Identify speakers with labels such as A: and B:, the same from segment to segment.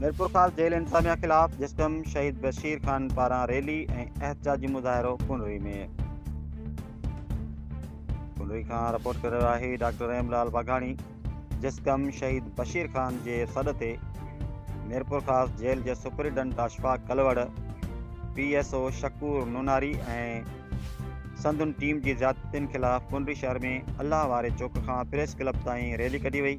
A: मीरपुर ख़ास जेल इंतजामिया ख़िलाफ़ जिस्म शहीद बशीर खान पारां रैली ऐं एहतजाजी मुज़ाहिरो कुनरी में। कुनरी खां रिपोर्ट करे रहियो आहे डॉक्टर हेमलाल वाघाणी। जिस्म शहीद बशीर खान जे सॾ ते मीरपुर ख़ास जेल जे सुपरिटेंडेंट अशफाक कलवड़, PSO शकूर नूनारी ऐं संदुन टीम जी ज़्यादतियुनि ख़िलाफ़ कुनरी शहर में अल्लाह वारे चौक खां प्रेस क्लब ताईं रैली कढी वई,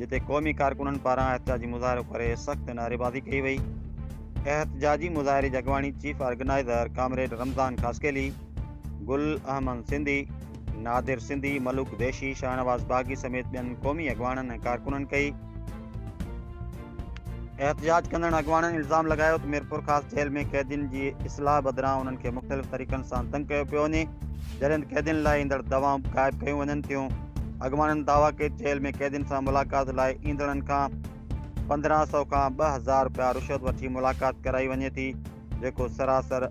A: जिते क़ौमी कारकुननि पारां एहतजाजी मुज़ाहिरो करे सख़्त नारेबाज़ी कई वई। एहतजाजी मुज़ाहिरे जी अॻवानी chief organiser comrade Ramzan Khaskheli, Gul Ahmed Sindhi, Nadir Sindhi, Malook देशी, शाहनवाज़ बागी समेत ॿियनि क़ौमी अॻवाननि ऐं कारकुननि कई। एहतजाज कंदड़ अॻवाननि इल्ज़ाम लॻायो त मीरपुर ख़ास जेल में क़ैदियुनि जी इस्लाह बदिरां उन्हनि खे मुख़्तलिफ़ तरीक़नि सां तंग कयो पियो वञे, जॾहिं क़ैदियुनि लाइ ईंदड़ दवाऊं ग़ाइबु कयूं वञनि थियूं। अॻवाननि दावा कई जेल में क़ैदियुनि सां मुलाक़ात लाइ ईंदड़नि खां 1500 खां 2000 रुपया रिश्वत वठी मुलाक़ात कराई वञे थी, जेको सरासर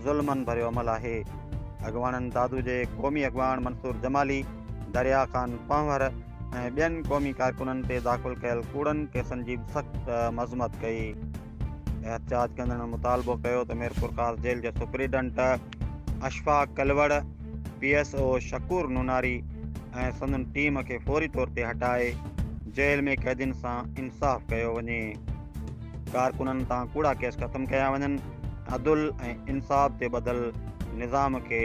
A: ज़ुल्मनि भरियो अमल आहे। अॻवाननि दादू जे क़ौमी अॻवान मंसूर जमाली, दरिया ख़ान पंवर ऐं ॿियनि क़ौमी कारकुननि ते दाख़िल कयल कूड़नि केसनि जी सख़्त मज़म्मत कई। एहतजाज कंदड़नि मुतालबो कयो त मीरपुर ख़ास जेल जे सुपरिटेंडेंट अशफाक कलवड़, PSO शकूर नूनारी ऐं संदुन टीम खे फौरी तौर ते हटाए जेल में क़ैदियुनि सां इंसाफ़ कयो वञे। कारकुननि तां कूड़ा केस ख़त्म कया वञनि, अदुल ऐं इंसाफ़ ते ॿधल निज़ाम खे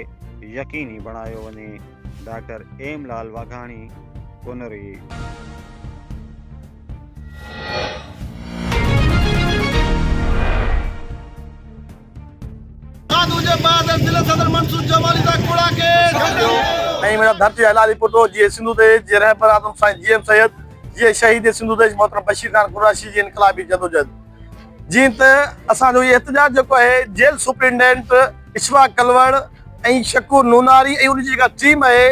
A: यकीनी बणायो वञे। डॉक्टर हेमलाल वाघाणी, कुनरी।
B: मेरा धरती हलाली पुटो जी सिंधु देश जे रहबर आदम साईं GM सैयद जी शहीद सिंधु देश मोहतरम बशीर खान कुरैशी जी इनकलाबी जदोजहद जी त असांजो ये एहतजाज जो है जेल सुपरिटेंडेंट अशफाक कलवड़ ऐं शकूर नूनारी ऐं उन जी जेका टीम है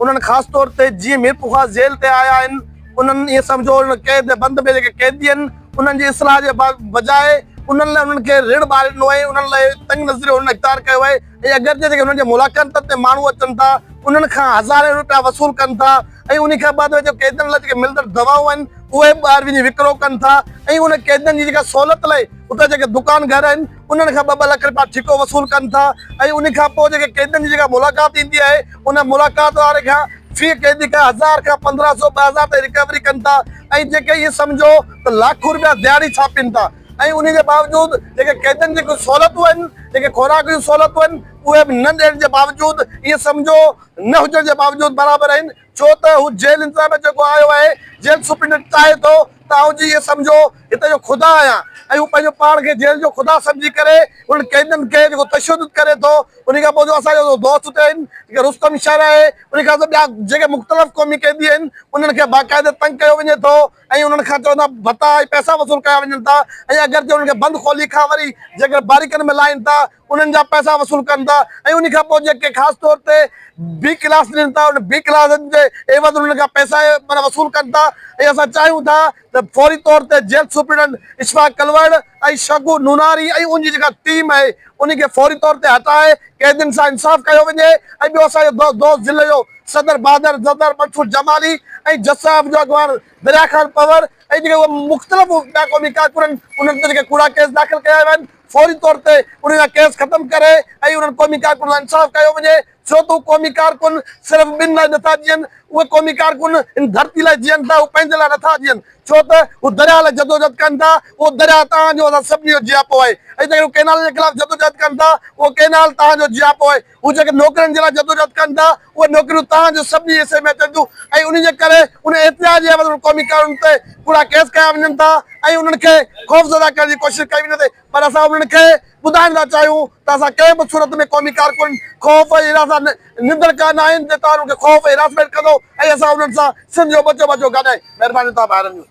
B: उन्होंने खास तौर ते जी मीरपुर ख़ास जेल ते आया आहिनि, उन्हनि ये समझो कैद बंद में जेके कैदी आहिनि उन्हनि जी इस्लाह जे बजाए उन्हनि लाइ उन्हनि खे ऋण ॿारिनो आहे, उन्हनि लाइ तंग नज़र उन्हनि इख़्तियार कयो आहे ऐं अगरि जेके उन्हनि जे मुलाक़ात ते माण्हू अचनि था उन्हनि खां हज़ारे रुपया वसूल कनि था ऐं उन खां बाद जो कैदियुनि लाइ जेके मिलंदड़ दवाऊं आहिनि उहे ॿाहिरि वञी विकिरो कनि था ऐं उन कैदियुनि जी जेका सहूलियत लाइ उते जेके दुकान घर आहिनि उन्हनि खां 2-2 लख रुपया ठिको वसूल कनि था ऐं उन खां पोइ जेके कैदियुनि जी जेका मुलाक़ात ईंदी आहे उन मुलाक़ात वारे खां फी कैदी खां 1000 खां 1500 2000 ताईं रिकवरी कनि था ऐं जेके इहे सम्झो त लाखों रुपया दिहाड़ी छापीनि था ऐं उन जे बावजूद जेके कैदियुनि जी सहूलियतूं आहिनि, जेके खुराक जूं सहूलियतूं आहिनि उहे बि न ॾियण जे बावजूद इहे सम्झो न हुजण जे बावजूद बराबरि आहिनि, छो त हू जेल इंतज़ामिया जेको आयो आहे जेल सुपरिटेंडेंट चाहे थो त आउं जी इहे सम्झो हिते जो ख़ुदा आहियां ऐं हू पंहिंजो पाण खे जेल जो ख़ुदा सम्झी करे उन्हनि कैदियुनि खे जेको तशद्दुद करे थो। उन खां पोइ जो असांजो दोस्त हुते आहिनि जेके रुस्तम शहर आहे, उन खां पोइ ॿिया जेके मुख़्तलिफ़ क़ौमी कैदी आहिनि उन्हनि खे बाक़ाइदे तंग कयो वञे थो ऐं उन्हनि खां चवंदा भत्ता ऐं पैसा वसूल कया वञनि था ऐं अगरि जे उन्हनि खे बंदि खोली खां वरी जेके बारीकनि में लाइनि था उन्हनि जा पैसा वसूल कनि था ऐं उन खां पोइ जेके ख़ासि तौर ते B क्लास ॾियनि था उन B क्लासनि जे एवज़ उन्हनि खां पैसा माना वसूल कनि था ऐं असां चाहियूं था त फौरी तौर ते जेल सुपरिटेंडेंट अशफाक कलवड़ ऐं शकूर नूनारी ऐं उनजी जेका टीम आहे उनखे फौरी तौर ते हटाए कैदियुनि सां इंसाफ़ कयो वञे ऐं ॿियो असांजो दोस्त ज़िले जो सदर बहादुर मंसूर जमाली ऐं जज साहिब जो अॻवान दरिया ख़ान पंवर ऐं जेके उहे मुख़्तलिफ़ ॿिया क़ौमी कारकुननि उन्हनि ते जेके कूड़ा केस दाख़िल कया विया आहिनि फौरी तौर ते उन जा केस ख़त्म करे ऐं उन्हनि क़ौमी कारकुन लाइ इंसाफ़ कयो वञे, छो त क़ौमी कारकुन सिर्फ़ु ॿिनि लाइ नथा जीअनि, उहे क़ौमी कारकुन इन धरती लाइ जीअनि था, उहे पंहिंजे लाइ नथा जीअनि, छो त हू दरिया लाइ जदोजहद कनि था, उहो दरिया तव्हांजो असां सभिनी जो जियापो आहे ऐं जेके केनाल जे ख़िलाफ़ जदोजहद कनि था उहो केनाल तव्हांजो जियापो आहे, हू जेके नौकरियुनि जे लाइ जदोजहद कनि था उहे नौकरियूं तव्हांजो सभिनी हिसे में अचनि थियूं ऐं उन जे करे उन एहतिजाज जे एवज़ क़ौमी क़ानून ते पूरा केस कया वञनि था ऐं उन्हनि खे ख़ौफ़ज़दा करण जी कोशिशि कई वञे थी। पर असां उन्हनि खे ॿुधाइण था चाहियूं त असां कंहिं बि सूरत में क़ौमी कारकुन ख़ौफ़ ऐं हिरासत निंदड़ कान आहिनि त तव्हां उन्हनि खे ख़ौफ़ हिरासमेंट कंदो ऐं असां उन्हनि सां सिंध जो बचो ॻाल्हाए। महिरबानी तव्हां ॿाहिरि